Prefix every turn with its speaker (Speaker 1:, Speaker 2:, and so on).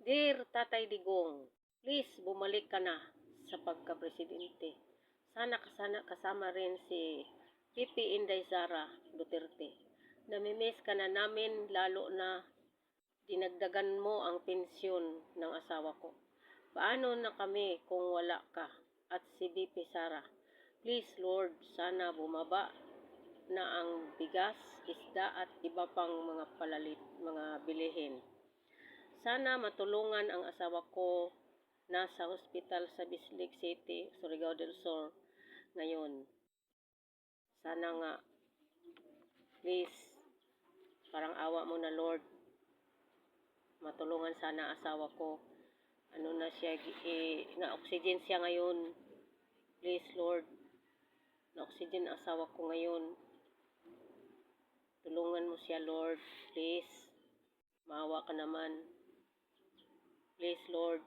Speaker 1: Dear Tatay Digong, please bumalik ka na sa pagka-presidente. Sana kasama rin si PP Inday Sara Duterte. Namimiss ka na namin lalo na dinagdagan mo ang pensyon ng asawa ko. Paano na kami kung wala ka at si BP Sara? Please Lord, sana bumaba na ang bigas, isda at iba pang mga bilihin. Sana matulungan ang asawa ko nasa hospital sa Bislig City, Surigao del Sur ngayon. Sana nga, please, parang awa mo na Lord. Matulungan sana asawa ko. Ano na siya, na-oxygen siya ngayon. Please Lord, na-oxygen ang asawa ko ngayon. Tulungan mo siya Lord, please. Maawa ka naman. Please Lord.